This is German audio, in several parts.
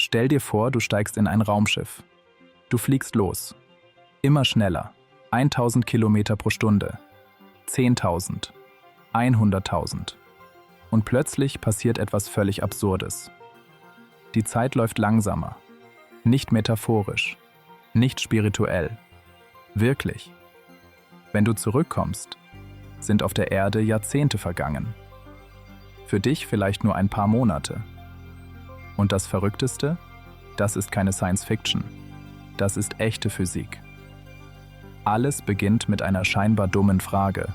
Stell dir vor, du steigst in ein Raumschiff. Du fliegst los. Immer schneller. 1000 Kilometer pro Stunde. 10.000. 100.000. Und plötzlich passiert etwas völlig Absurdes. Die Zeit läuft langsamer. Nicht metaphorisch. Nicht spirituell. Wirklich. Wenn du zurückkommst, sind auf der Erde Jahrzehnte vergangen. Für dich vielleicht nur ein paar Monate. Und das Verrückteste? Das ist keine Science-Fiction. Das ist echte Physik. Alles beginnt mit einer scheinbar dummen Frage.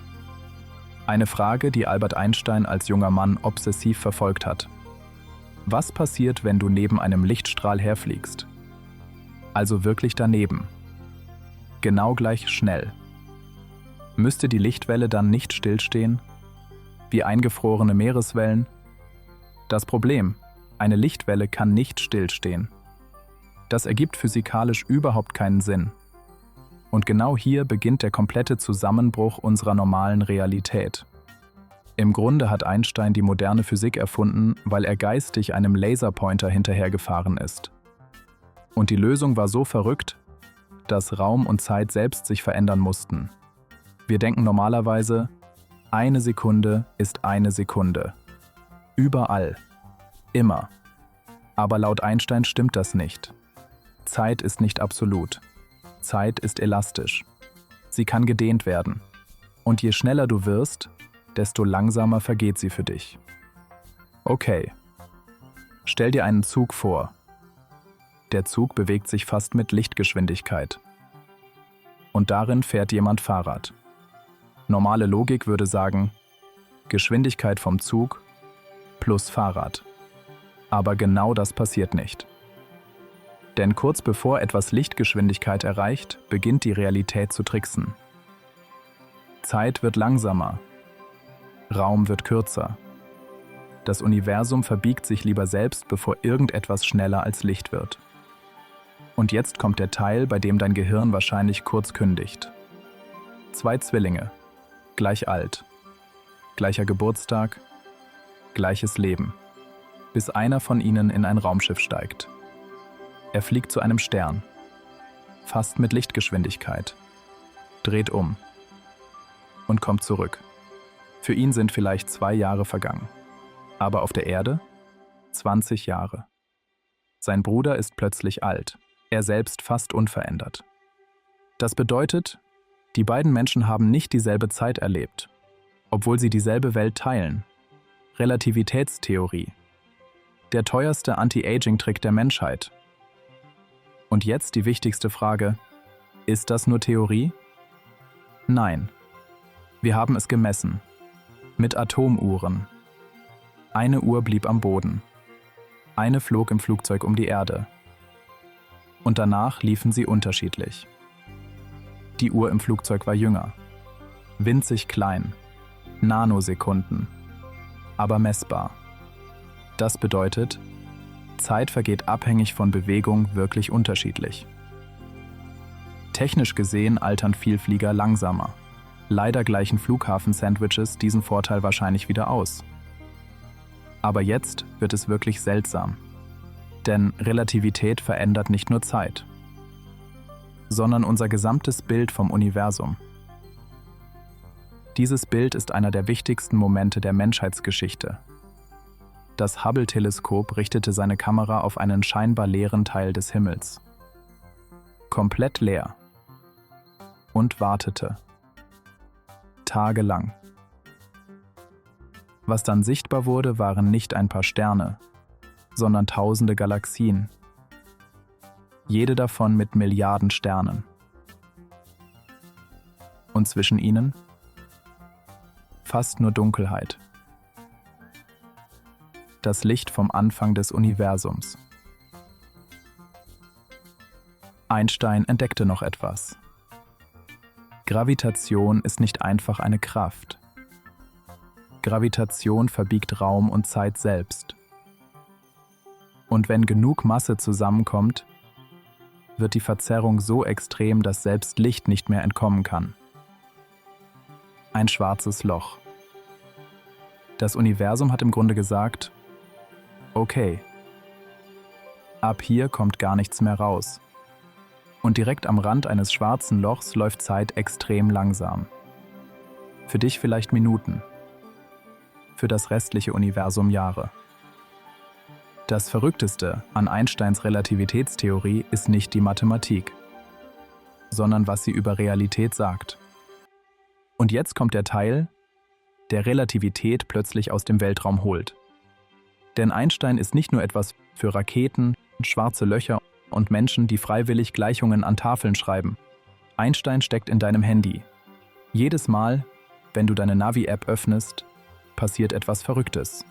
Eine Frage, die Albert Einstein als junger Mann obsessiv verfolgt hat. Was passiert, wenn du neben einem Lichtstrahl herfliegst? Also wirklich daneben. Genau gleich schnell. Müsste die Lichtwelle dann nicht stillstehen? Wie eingefrorene Meereswellen? Das Problem: eine Lichtwelle kann nicht stillstehen. Das ergibt physikalisch überhaupt keinen Sinn. Und genau hier beginnt der komplette Zusammenbruch unserer normalen Realität. Im Grunde hat Einstein die moderne Physik erfunden, weil er geistig einem Laserpointer hinterhergefahren ist. Und die Lösung war so verrückt, dass Raum und Zeit selbst sich verändern mussten. Wir denken normalerweise, eine Sekunde ist eine Sekunde. Überall. Immer. Aber laut Einstein stimmt das nicht. Zeit ist nicht absolut. Zeit ist elastisch. Sie kann gedehnt werden. Und je schneller du wirst, desto langsamer vergeht sie für dich. Okay. Stell dir einen Zug vor. Der Zug bewegt sich fast mit Lichtgeschwindigkeit. Und darin fährt jemand Fahrrad. Normale Logik würde sagen, Geschwindigkeit vom Zug plus Fahrrad. Aber genau das passiert nicht. Denn kurz bevor etwas Lichtgeschwindigkeit erreicht, beginnt die Realität zu tricksen. Zeit wird langsamer. Raum wird kürzer. Das Universum verbiegt sich lieber selbst, bevor irgendetwas schneller als Licht wird. Und jetzt kommt der Teil, bei dem dein Gehirn wahrscheinlich kurz kündigt. 2 Zwillinge, gleich alt, gleicher Geburtstag, gleiches Leben, bis einer von ihnen in ein Raumschiff steigt. Er fliegt zu einem Stern, fast mit Lichtgeschwindigkeit, dreht um und kommt zurück. Für ihn sind vielleicht 2 Jahre vergangen, aber auf der Erde 20 Jahre. Sein Bruder ist plötzlich alt, er selbst fast unverändert. Das bedeutet, die beiden Menschen haben nicht dieselbe Zeit erlebt, obwohl sie dieselbe Welt teilen. Relativitätstheorie. Der teuerste Anti-Aging-Trick der Menschheit. Und jetzt die wichtigste Frage: Ist das nur Theorie? Nein. Wir haben es gemessen. Mit Atomuhren. Eine Uhr blieb am Boden. Eine flog im Flugzeug um die Erde. Und danach liefen sie unterschiedlich. Die Uhr im Flugzeug war jünger. Winzig klein. Nanosekunden. Aber messbar. Das bedeutet, Zeit vergeht abhängig von Bewegung wirklich unterschiedlich. Technisch gesehen altern Vielflieger langsamer. Leider gleichen Flughafen-Sandwiches diesen Vorteil wahrscheinlich wieder aus. Aber jetzt wird es wirklich seltsam. Denn Relativität verändert nicht nur Zeit, sondern unser gesamtes Bild vom Universum. Dieses Bild ist einer der wichtigsten Momente der Menschheitsgeschichte. Das Hubble-Teleskop richtete seine Kamera auf einen scheinbar leeren Teil des Himmels. Komplett leer. Und wartete. Tagelang. Was dann sichtbar wurde, waren nicht ein paar Sterne, sondern tausende Galaxien. Jede davon mit Milliarden Sternen. Und zwischen ihnen fast nur Dunkelheit. Das Licht vom Anfang des Universums. Einstein entdeckte noch etwas. Gravitation ist nicht einfach eine Kraft. Gravitation verbiegt Raum und Zeit selbst. Und wenn genug Masse zusammenkommt, wird die Verzerrung so extrem, dass selbst Licht nicht mehr entkommen kann. Ein schwarzes Loch. Das Universum hat im Grunde gesagt: Okay, Ab hier kommt gar nichts mehr raus. Und direkt am Rand eines schwarzen Lochs läuft Zeit extrem langsam. Für dich vielleicht Minuten. Für das restliche Universum Jahre. Das Verrückteste an Einsteins Relativitätstheorie ist nicht die Mathematik, sondern was sie über Realität sagt. Und jetzt kommt der Teil, der Relativität plötzlich aus dem Weltraum holt. Denn Einstein ist nicht nur etwas für Raketen, schwarze Löcher und Menschen, die freiwillig Gleichungen an Tafeln schreiben. Einstein steckt in deinem Handy. Jedes Mal, wenn du deine Navi-App öffnest, passiert etwas Verrücktes.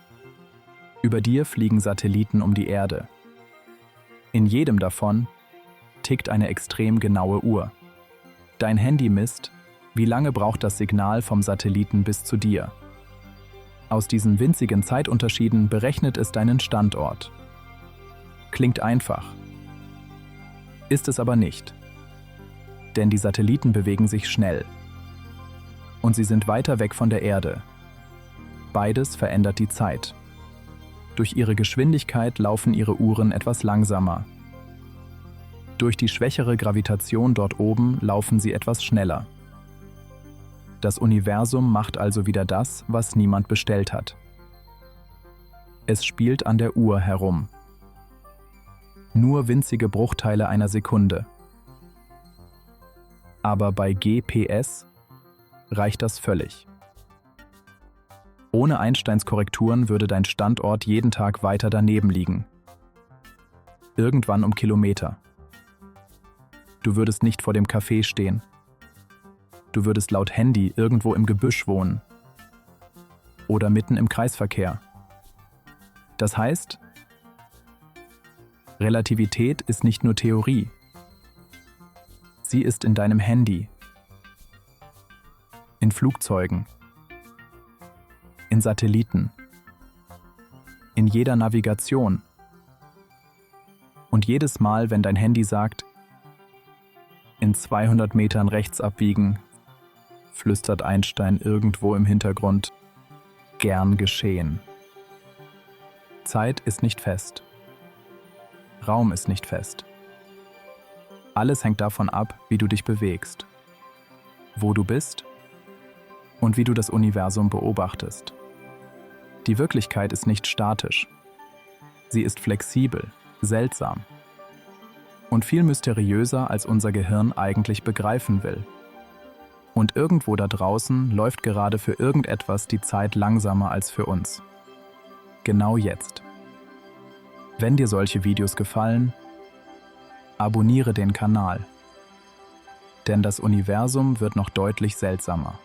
Über dir fliegen Satelliten um die Erde. In jedem davon tickt eine extrem genaue Uhr. Dein Handy misst, wie lange braucht das Signal vom Satelliten bis zu dir. Aus diesen winzigen Zeitunterschieden berechnet es deinen Standort. Klingt einfach. Ist es aber nicht. Denn die Satelliten bewegen sich schnell. Und sie sind weiter weg von der Erde. Beides verändert die Zeit. Durch ihre Geschwindigkeit laufen ihre Uhren etwas langsamer. Durch die schwächere Gravitation dort oben laufen sie etwas schneller. Das Universum macht also wieder das, was niemand bestellt hat. Es spielt an der Uhr herum. Nur winzige Bruchteile einer Sekunde. Aber bei GPS reicht das völlig. Ohne Einsteins Korrekturen würde dein Standort jeden Tag weiter daneben liegen. Irgendwann um Kilometer. Du würdest nicht vor dem Café stehen. Du würdest laut Handy irgendwo im Gebüsch wohnen. Oder mitten im Kreisverkehr. Das heißt, Relativität ist nicht nur Theorie. Sie ist in deinem Handy, in Flugzeugen, in Satelliten, in jeder Navigation. Und jedes Mal, wenn dein Handy sagt, in 200 Metern rechts abbiegen, flüstert Einstein irgendwo im Hintergrund, gern geschehen. Zeit ist nicht fest. Raum ist nicht fest. Alles hängt davon ab, wie du dich bewegst, wo du bist und wie du das Universum beobachtest. Die Wirklichkeit ist nicht statisch. Sie ist flexibel, seltsam und viel mysteriöser, als unser Gehirn eigentlich begreifen will. Und irgendwo da draußen läuft gerade für irgendetwas die Zeit langsamer als für uns. Genau jetzt. Wenn dir solche Videos gefallen, abonniere den Kanal. Denn das Universum wird noch deutlich seltsamer.